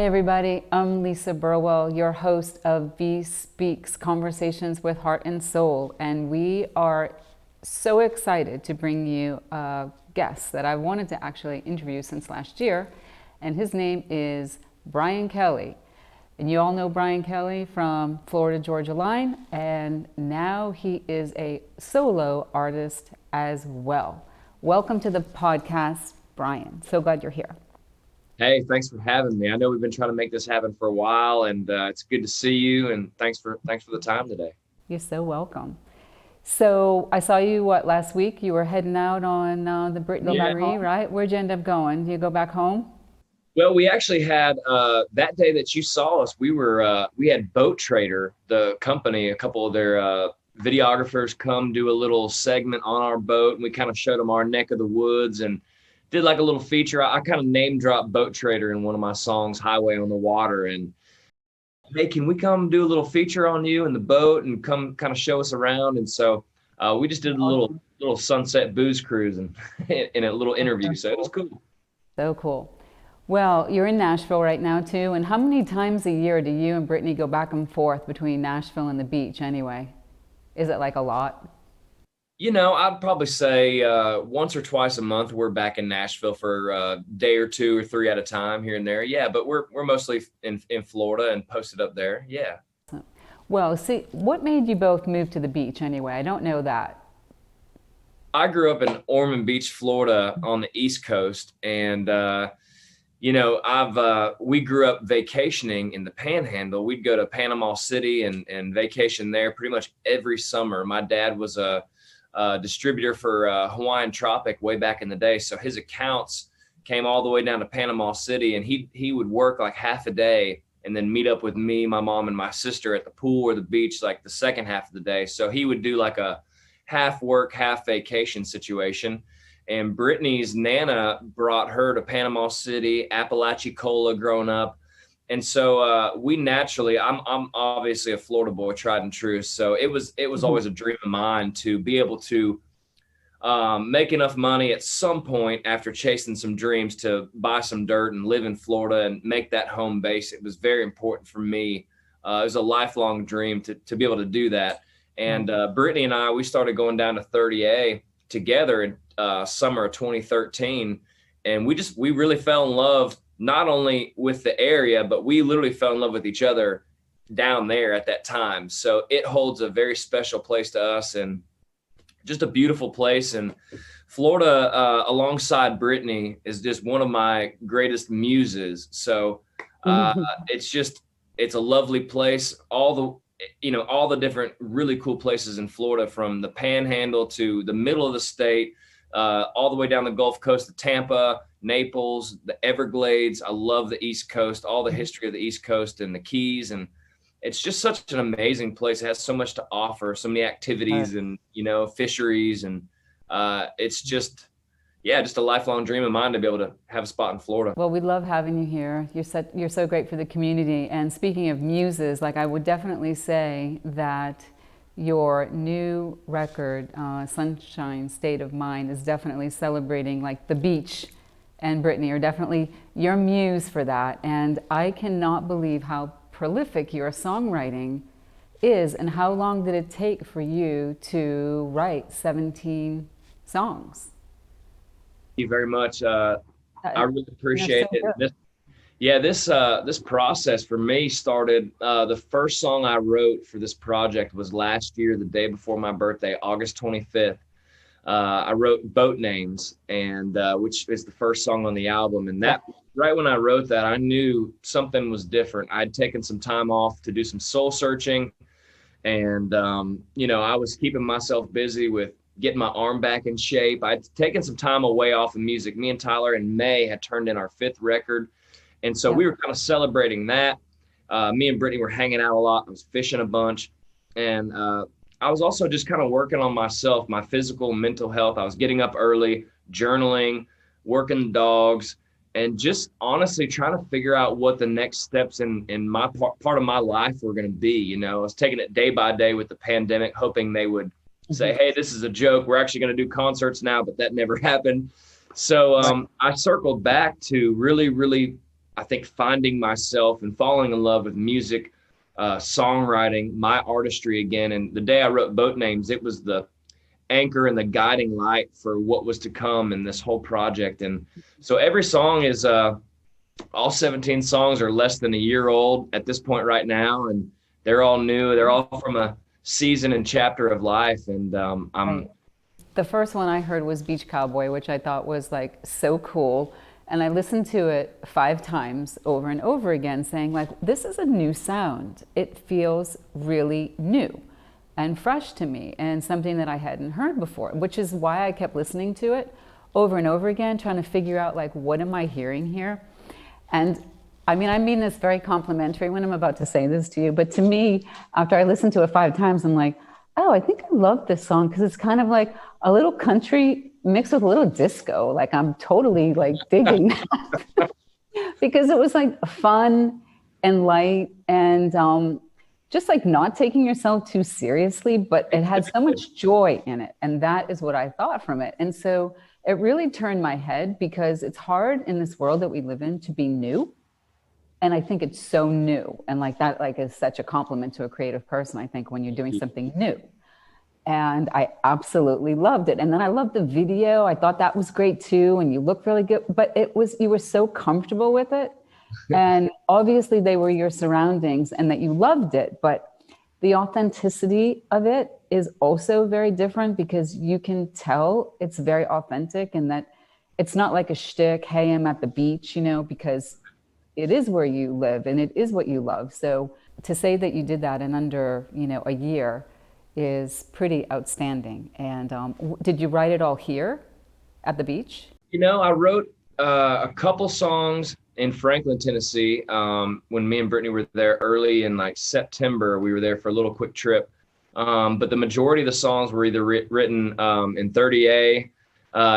Hi, everybody. I'm Lisa Burwell, your host of V Speaks Conversations with Heart and Soul. And we are so excited to bring you a guest that I wanted to actually interview since last year. And his name is Brian Kelley. And you all know Brian Kelley from Florida Georgia Line. And now he is a solo artist as well. Welcome to the podcast, Brian. So glad you're here. Hey, thanks for having me. I know we've been trying to make this happen for a while, and it's good to see you. And thanks for the time today. You're so welcome. So I saw you last week? You were heading out on the Brittney VIE, right? Where'd you end up going? Do you go back home? Well, we actually had that day that you saw us. We had Boat Trader, the company, a couple of their videographers come do a little segment on our boat, and we kind of showed them our neck of the woods and did like a little feature. I kind of name dropped Boat Trader in one of my songs, Highway on the Water. And hey, can we come do a little feature on you in the boat and come kind of show us around? And so we just did a little sunset booze cruise and in a little interview. So it was cool. So cool. Well, you're in Nashville right now too. And how many times a year do you and Brittney go back and forth between Nashville and the beach anyway? Is it like a lot? You know, I'd probably say once or twice a month we're back in Nashville for a day or two or three at a time here and there. Yeah, but we're mostly in Florida and posted up there. Yeah. Well, see, what made you both move to the beach anyway? I don't know that. I grew up in Ormond Beach, Florida, on the East Coast, and we grew up vacationing in the Panhandle. We'd go to Panama City and vacation there pretty much every summer. My dad was a distributor for Hawaiian Tropic way back in the day. So his accounts came all the way down to Panama City, and he would work like half a day and then meet up with me, my mom, and my sister at the pool or the beach like the second half of the day. So he would do like a half work, half vacation situation. And Brittney's Nana brought her to Panama City, Apalachicola growing up. And so we naturally, I'm obviously a Florida boy, tried and true. So it was always a dream of mine to be able to make enough money at some point after chasing some dreams to buy some dirt and live in Florida and make that home base. It was very important for me. It was a lifelong dream to be able to do that. And Brittney and I, we started going down to 30A together in summer of 2013. And we really fell in love not only with the area, but we literally fell in love with each other down there at that time. So it holds a very special place to us and just a beautiful place. And Florida, alongside Brittney, is just one of my greatest muses. So it's a lovely place. All the different really cool places in Florida, from the Panhandle to the middle of the state, all the way down the Gulf Coast to Tampa, Naples, the Everglades. I love the East Coast, all the history of the East Coast and the Keys. And it's just such an amazing place. It has so much to offer, so many activities and, fisheries. And it's just a lifelong dream of mine to be able to have a spot in Florida. Well, we love having you here. You're so great for the community. And speaking of muses, I would definitely say that your new record, Sunshine State of Mind, is definitely celebrating the beach, and Brittney are definitely your muse for that. And I cannot believe how prolific your songwriting is. And how long did it take for you to write 17 songs? Thank you very much. I really appreciate it. This process for me started, the first song I wrote for this project was last year, the day before my birthday, August 25th. I wrote Boat Names, and which is the first song on the album. And that right when I wrote that, I knew something was different. I'd taken some time off to do some soul searching, and I was keeping myself busy with getting my arm back in shape. I'd taken some time away off of music. Me and Tyler in May had turned in our 5th record. And so we were kind of celebrating that. Me and Brittney were hanging out a lot. I was fishing a bunch. And I was also just kind of working on myself, my physical and mental health. I was getting up early, journaling, working the dogs, and just honestly trying to figure out what the next steps in my part of my life were going to be. I was taking it day by day with the pandemic, hoping they would say, hey, this is a joke. We're actually going to do concerts now, but that never happened. So I circled back to really, really I think finding myself and falling in love with music, songwriting, my artistry again. And the day I wrote Boat Names, it was the anchor and the guiding light for what was to come in this whole project. And so every song is, all 17 songs are less than a year old at this point right now. And they're all new. They're all from a season and chapter of life. And I'm, Right. The first one I heard was Beach Cowboy, which I thought was like so cool. And I listened to it 5 times over and over again, saying, like, this is a new sound. It feels really new and fresh to me and something that I hadn't heard before, which is why I kept listening to it over and over again, trying to figure out, like, what am I hearing here? And I mean this very complimentary when I'm about to say this to you, but to me, after I listened to it 5 times, I'm like, oh, I think I love this song because it's kind of like a little country mixed with a little disco. Like I'm totally like digging that because it was like fun and light and just like not taking yourself too seriously, but it had so much joy in it. And that is what I thought from it. And so it really turned my head because it's hard in this world that we live in to be new. And I think it's so new. And like that, like is such a compliment to a creative person, I think, when you're doing something new. And I absolutely loved it. And then I loved the video. I thought that was great too. And you look really good, but you were so comfortable with it. And obviously they were your surroundings and that you loved it, but the authenticity of it is also very different because you can tell it's very authentic and that it's not like a shtick, hey, I'm at the beach, because it is where you live and it is what you love. So to say that you did that in under, a year is pretty outstanding. And did you write it all here at the beach? I wrote a couple songs in Franklin, Tennessee. When me and Brittney were there early in like September, we were there for a little quick trip. But the majority of the songs were either written in 30A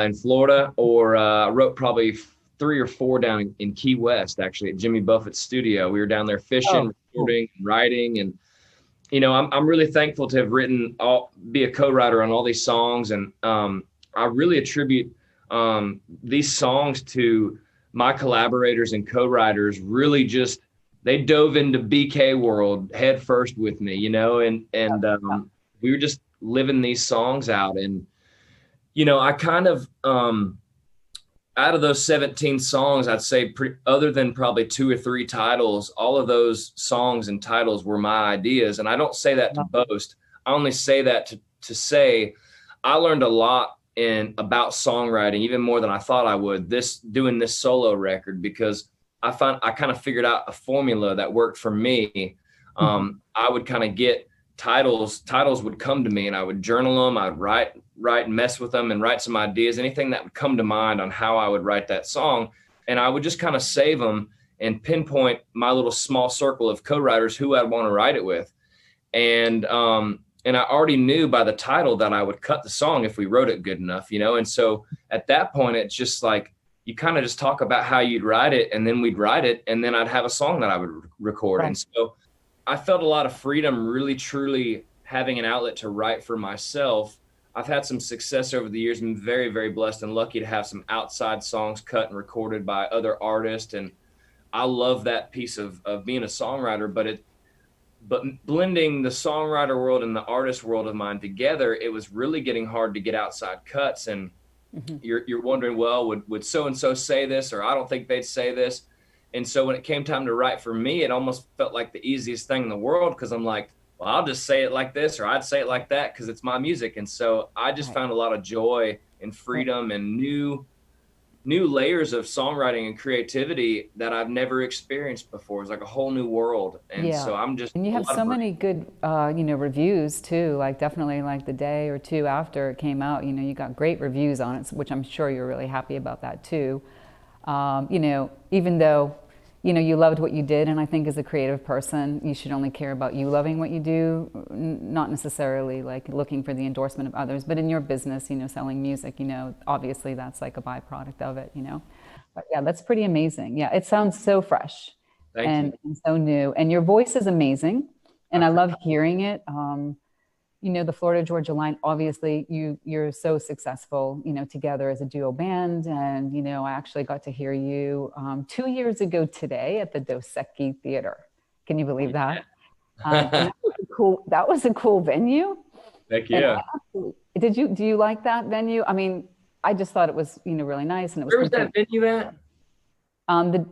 in Florida, or I wrote probably 3 or 4 down in Key West, actually at Jimmy Buffett's studio. We were down there fishing, recording, and writing, and I'm really thankful to have be a co-writer on all these songs, and I really attribute these songs to my collaborators and co-writers. Really, just they dove into BK world head first with me, and we were just living these songs out, and I kind of out of those 17 songs, I'd say other than probably 2 or 3 titles, all of those songs and titles were my ideas. And I don't say that to boast. I only say that to say I learned a lot about songwriting, even more than I thought I would, doing this solo record, because I kind of figured out a formula that worked for me. I would kind of get titles would come to me and I would journal them. I'd write and mess with them and write some ideas, anything that would come to mind on how I would write that song. And I would just kind of save them and pinpoint my little small circle of co-writers who I'd want to write it with. And I already knew by the title that I would cut the song if we wrote it good enough, And so at that point, it's just like, you kind of just talk about how you'd write it, and then we'd write it, and then I'd have a song that I would record. Right. And so I felt a lot of freedom, really, truly having an outlet to write for myself. I've had some success over the years. I'm very, very blessed and lucky to have some outside songs cut and recorded by other artists. And I love that piece of being a songwriter, but blending the songwriter world and the artist world of mine together, it was really getting hard to get outside cuts. And you're wondering, well, would so-and-so say this, or I don't think they'd say this. And so when it came time to write for me, it almost felt like the easiest thing in the world, because I'm like, well, I'll just say it like this, or I'd say it like that, because it's my music. And so I just found a lot of joy and freedom and new layers of songwriting and creativity that I've never experienced before. It's like a whole new world. And so I'm just, and you have so many good, reviews too, like definitely like the day or 2 after it came out, you got great reviews on it, which I'm sure you're really happy about that too. Even though, you loved what you did. And I think as a creative person, you should only care about you loving what you do, not necessarily like looking for the endorsement of others, but in your business, selling music, obviously that's like a byproduct of it, But yeah, that's pretty amazing. Yeah, it sounds so fresh and so new. And your voice is amazing. And I love hearing it. the Florida Georgia line, obviously you're so successful, together as a duo band. And, I actually got to hear you 2 years ago today at the Dos Equis Theater. Can you believe that? And that was a cool venue. Heck yeah. Do you like that venue? I mean, I just thought it was, really nice. And it was Where was that venue at?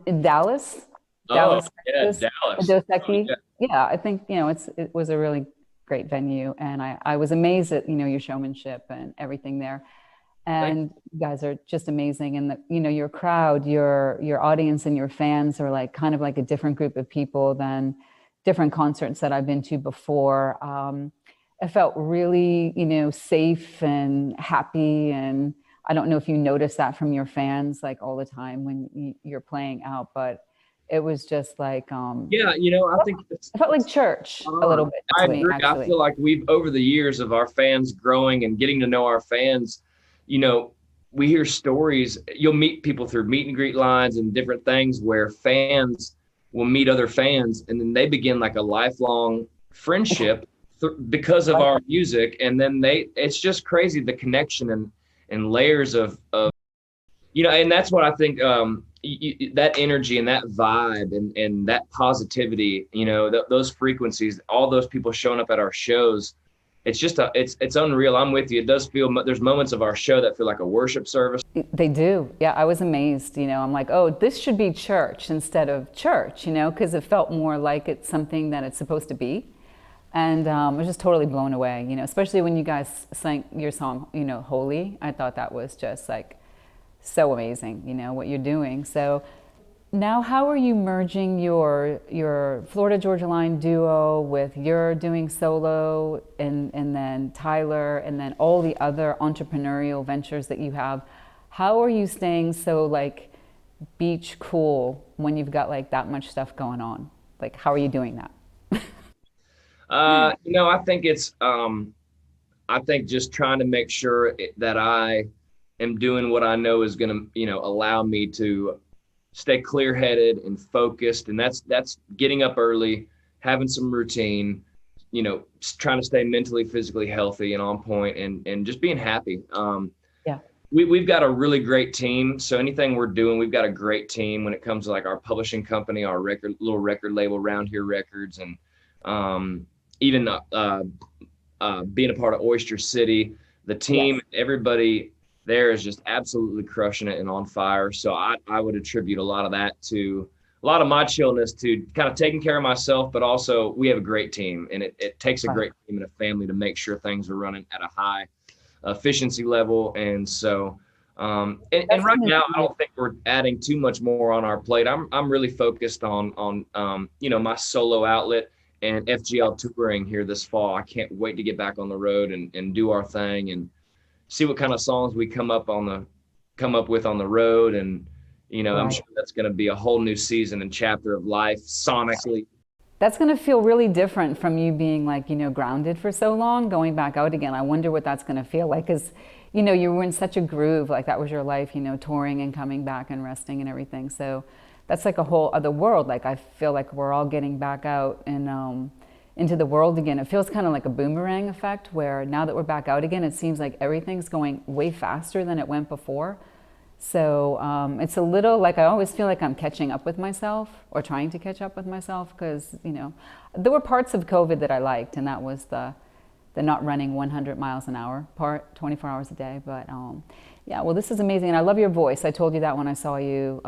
In Dallas. Oh, Dallas, yeah, Texas, Dallas. Dos Equis. Yeah. Yeah, I think, it was a really great venue. And I was amazed at, your showmanship and everything there. And you guys are just amazing. And your crowd, your audience and your fans are like kind of like a different group of people than different concerts that I've been to before. I felt really, safe and happy. And I don't know if you notice that from your fans, like all the time when you're playing out, but it was just like, yeah, I think it felt like church a little bit I to me, agree. actually. I feel like we've, over the years of our fans growing and getting to know our fans, we hear stories. You'll meet people through meet and greet lines and different things where fans will meet other fans, and then they begin like a lifelong friendship because of our music. And then it's just crazy, the connection and layers of, and that's what I think, that energy and that vibe and that positivity, those frequencies, all those people showing up at our shows, it's just it's unreal. I'm with you. It does feel, there's moments of our show that feel like a worship service. They do. Yeah, I was amazed. I'm like, oh, this should be church instead of church, because it felt more like it's something that it's supposed to be. And I was just totally blown away, especially when you guys sang your song, Holy. I thought that was just like so amazing, what you're doing. So now how are you merging your Florida Georgia Line duo with your doing solo and then Tyler and then all the other entrepreneurial ventures that you have? How are you staying so like beach cool when you've got like that much stuff going on? Like, how are you doing that? I think it's, I think just trying to make sure that I am doing what I know is going to, allow me to stay clear-headed and focused. And that's getting up early, having some routine, trying to stay mentally, physically healthy and on point, and just being happy. Yeah. We've got a really great team. So anything we're doing, we've got a great team when it comes to like our publishing company, our little record label, Round Here Records, and even being a part of Oyster City. The team, yes. Everybody there is just absolutely crushing it and on fire. So I would attribute a lot of that to a lot of my chillness to kind of taking care of myself, but also we have a great team, and it takes a great team and a family to make sure things are running at a high efficiency level. And so, and right now, I don't think we're adding too much more on our plate. I'm really focused on my solo outlet and FGL touring here this fall. I can't wait to get back on the road and do our thing and see what kind of songs we come up with on the road. And, I'm sure that's going to be a whole new season and chapter of life sonically. That's going to feel really different from you being like, grounded for so long, going back out again. I wonder what that's going to feel like, because, you were in such a groove, like that was your life, touring and coming back and resting and everything. So that's like a whole other world. Like, I feel like we're all getting back out and into the world again. It feels kind of like a boomerang effect, where now that we're back out again, it seems like everything's going way faster than it went before. So it's a little like, I always feel like I'm catching up with myself, or trying to catch up with myself, because, there were parts of COVID that I liked, and that was the not running 100 miles an hour part, 24 hours a day. But yeah, well, this is amazing. And I love your voice. I told you that when I saw you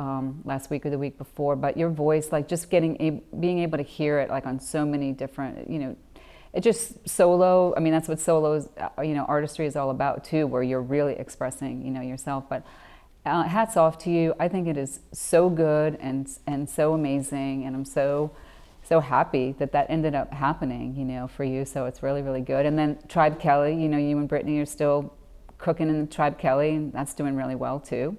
last week or the week before, but your voice, like just being able to hear it like on so many different, it just solo. I mean, that's what solo's, artistry is all about too, where you're really expressing, yourself. But hats off to you. I think it is so good and so amazing. And I'm so happy that ended up happening, for you. So it's really, really good. And then Tribe Kelley, you and Brittney are still cooking in the Tribe Kelley, and that's doing really well too.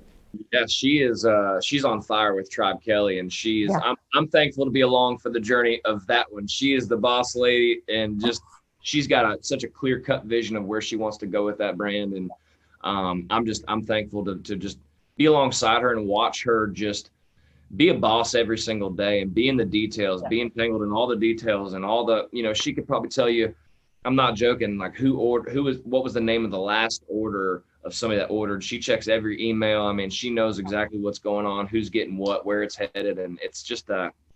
Yeah, she is. She's on fire with Tribe Kelley, and she's. Yeah. I'm thankful to be along for the journey of that one. She is the boss lady, and just she's got such a clear cut vision of where she wants to go with that brand. And I'm thankful to just be alongside her and watch her just be a boss every single day and be in the details, be entangled in all the details and all the. She could probably tell you I'm not joking. Like what was the name of the last order of somebody that ordered? She checks every email. I mean, she knows exactly what's going on, who's getting what, where it's headed. And it's just,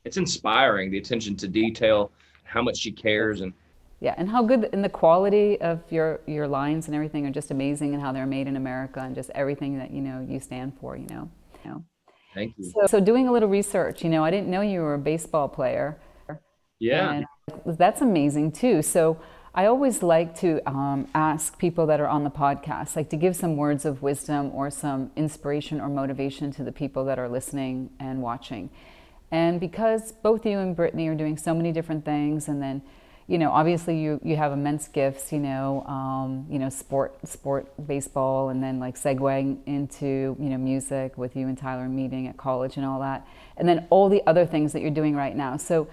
it's inspiring, the attention to detail, how much she cares. And Yeah, and how good and the quality of your lines and everything are just amazing, and how they're made in America, and just everything that you stand for. thank you. So doing a little research, I didn't know you were a baseball player, Yeah. and that's amazing too. So I always like to ask people that are on the podcast, like to give some words of wisdom or some inspiration or motivation to the people that are listening and watching. And because both you and Brittney are doing so many different things, and then, obviously you have immense gifts, sport, baseball, and then like segueing into, music with you and Tyler meeting at college and all that. And then all the other things that you're doing right now. So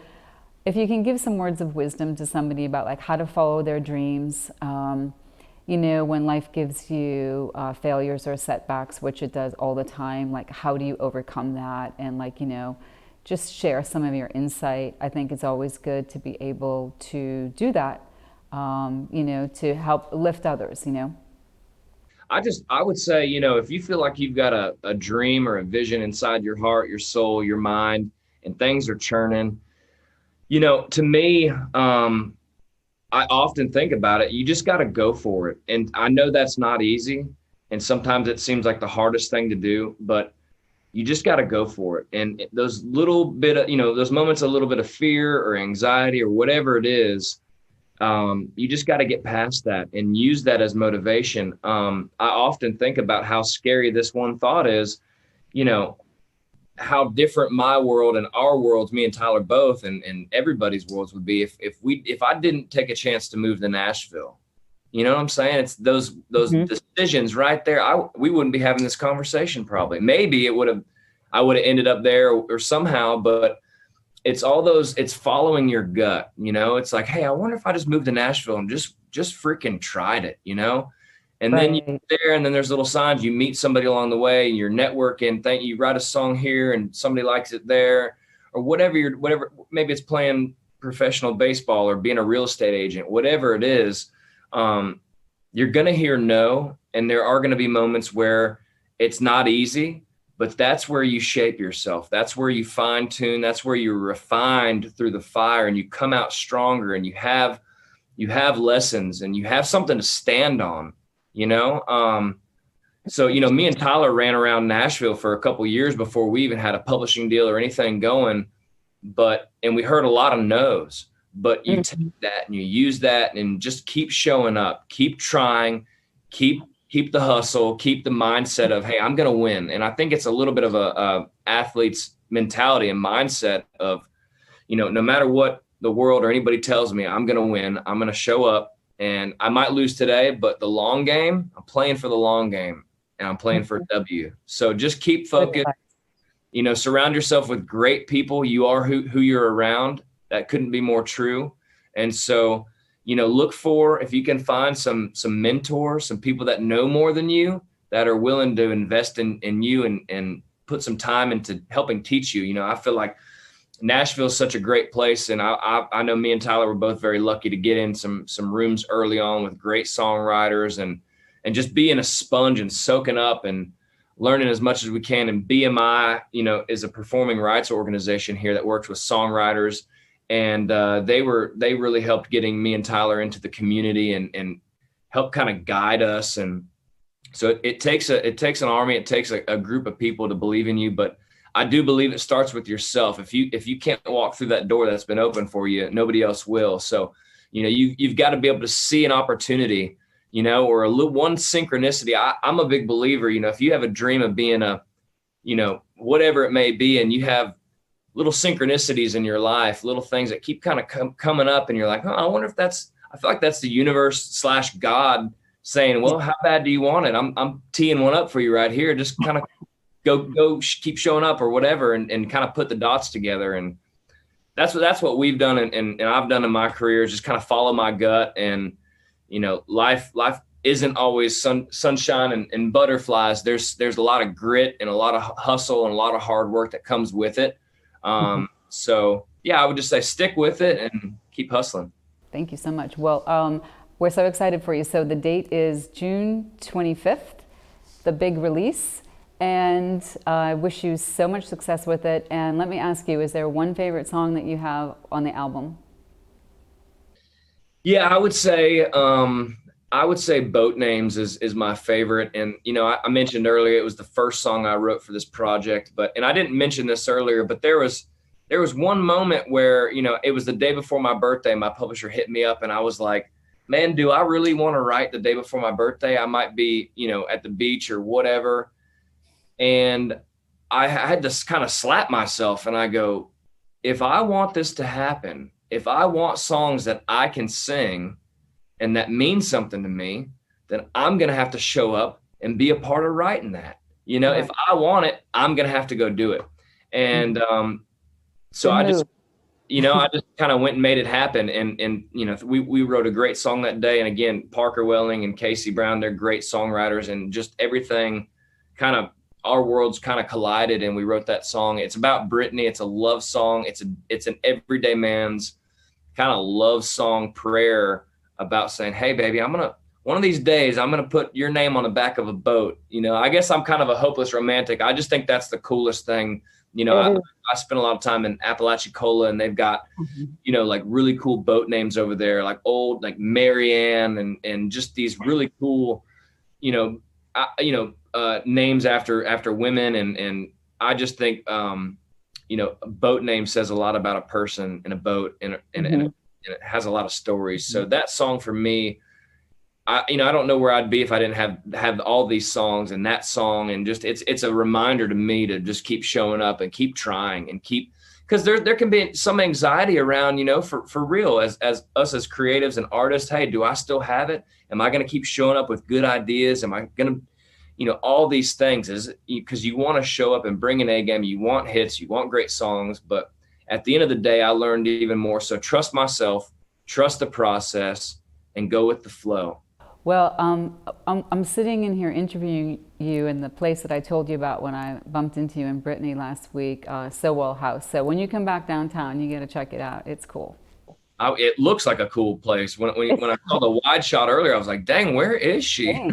if you can give some words of wisdom to somebody about like how to follow their dreams, when life gives you failures or setbacks, which it does all the time, like how do you overcome that? And like, just share some of your insight. I think it's always good to be able to do that, to help lift others, I would say, if you feel like you've got a dream or a vision inside your heart, your soul, your mind, and things are churning, to me, I often think about it. You just got to go for it. And I know that's not easy. And sometimes it seems like the hardest thing to do, but you just got to go for it. And those little bit of, those moments, a little bit of fear or anxiety or whatever it is, you just got to get past that and use that as motivation. I often think about how scary this one thought is, how different my world and our worlds, me and Tyler both, and everybody's worlds would be if I didn't take a chance to move to Nashville. You know what I'm saying? It's those decisions right there. We wouldn't be having this conversation probably. Maybe I would have ended up there or somehow, but it's it's following your gut. It's like, hey, I wonder if I just moved to Nashville and just freaking tried it, And right. then you get there, and then there's little signs. You meet somebody along the way, and you're networking. You write a song here, and somebody likes it there, or whatever. Maybe it's playing professional baseball or being a real estate agent. Whatever it is, you're gonna hear no, and there are gonna be moments where it's not easy. But that's where you shape yourself. That's where you fine tune. That's where you're refined through the fire, and you come out stronger. And you have lessons, and you have something to stand on. So, me and Tyler ran around Nashville for a couple of years before we even had a publishing deal or anything going. And we heard a lot of no's, but you take that and you use that and just keep showing up, keep trying, keep the hustle, keep the mindset of, hey, I'm going to win. And I think it's a little bit of a athlete's mentality and mindset of, no matter what the world or anybody tells me, I'm going to win. I'm going to show up. And I might lose today, but the long game, I'm playing for the long game, and I'm playing for W. So just keep focused, surround yourself with great people. You are who you're around. That couldn't be more true. And so, look for, if you can find some mentors, some people that know more than you, that are willing to invest in you and put some time into helping teach you. I feel like Nashville is such a great place. And I know me and Tyler were both very lucky to get in some rooms early on with great songwriters and just being a sponge and soaking up and learning as much as we can. And BMI, is a performing rights organization here that works with songwriters. And they really helped getting me and Tyler into the community and help kind of guide us. And so it takes an army, it takes a group of people to believe in you, but I do believe it starts with yourself. If you can't walk through that door that's been open for you, nobody else will. So, you've got to be able to see an opportunity, or one synchronicity. I'm a big believer, if you have a dream of being whatever it may be, and you have little synchronicities in your life, little things that keep kind of coming up, and you're like, oh, I wonder if I feel like that's the universe / God saying, well, how bad do you want it? I'm teeing one up for you right here. Just kind of go keep showing up or whatever, and kind of put the dots together. And that's what we've done. And I've done in my career is just kind of follow my gut. And, life isn't always sunshine and butterflies. There's a lot of grit and a lot of hustle and a lot of hard work that comes with it. So yeah, I would just say stick with it and keep hustling. Thank you so much. Well, we're so excited for you. So the date is June 25th, the big release. And I wish you so much success with it. And let me ask you, is there one favorite song that you have on the album? Yeah, I would say Boat Names is my favorite. And, you know, I mentioned earlier, it was the first song I wrote for this project, and I didn't mention this earlier, but there was one moment where, you know, it was the day before my birthday. My publisher hit me up and I was like, man, do I really want to write the day before my birthday? I might be, you know, at the beach or whatever. And I had to kind of slap myself and I go, if I want this to happen, if I want songs that I can sing and that means something to me, then I'm going to have to show up and be a part of writing that. You know, if I want it, I'm going to have to go do it. And so I just kind of went and made it happen. And you know, we wrote a great song that day. And again, Parker Welling and Casey Brown, they're great songwriters, and just everything kind of, our worlds kind of collided and we wrote that song. It's about Brittney. It's a love song. It's an everyday man's kind of love song prayer about saying, hey baby, one of these days I'm going to put your name on the back of a boat. You know, I guess I'm kind of a hopeless romantic. I just think that's the coolest thing. You know, I spent a lot of time in Apalachicola, and they've got, you know, like really cool boat names over there, like old, like Marianne and just these really cool, names after women. And I just think, you know, a boat name says a lot about a person in a boat, and it has a lot of stories. So that song for me, I don't know where I'd be if I didn't have all these songs and that song. And just, it's a reminder to me to just keep showing up and keep trying and because there can be some anxiety around, you know, for real, as us as creatives and artists. Hey, do I still have it? Am I going to keep showing up with good ideas? Am I going to, you know, all these things is because you want to show up and bring an A game. You want hits, you want great songs. But at the end of the day, I learned even more. So trust myself, trust the process, and go with the flow. Well, I'm sitting in here interviewing you in the place that I told you about when I bumped into you in Brittney last week, Sowal House. So when you come back downtown, you got to check it out. It's cool. It looks like a cool place. When I saw the wide shot earlier, I was like, dang, where is she?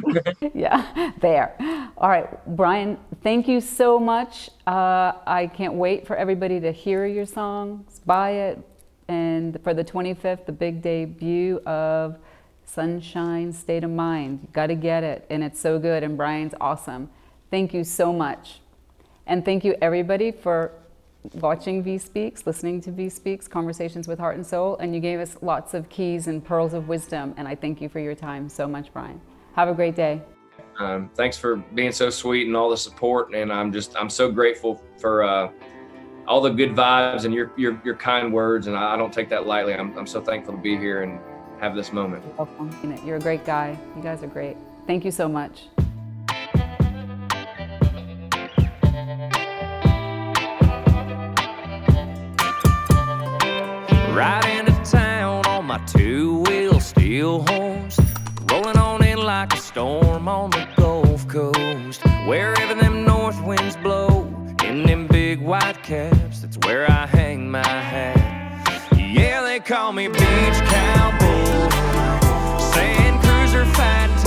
Yeah, there. All right, Brian, thank you so much. I can't wait for everybody to hear your songs, buy it, and for the 25th, the big debut of Sunshine State of Mind. You got to get it, and it's so good, and Brian's awesome. Thank you so much. And thank you everybody for watching V Speaks, listening to V Speaks, Conversations with Heart and Soul, and you gave us lots of keys and pearls of wisdom, and I thank you for your time so much, Brian. Have a great day. Thanks for being so sweet and all the support, and I'm so grateful for all the good vibes and your kind words, and I don't take that lightly. I'm so thankful to be here and have this moment. You're welcome. You're a great guy. You guys are great. Thank you so much. Right into town on my two-wheel steel horse, rolling on in like a storm on the Gulf Coast. Wherever them north winds blow, in them big white caps, that's where I hang my hat. Yeah, they call me beach cowboy, sand cruiser fighting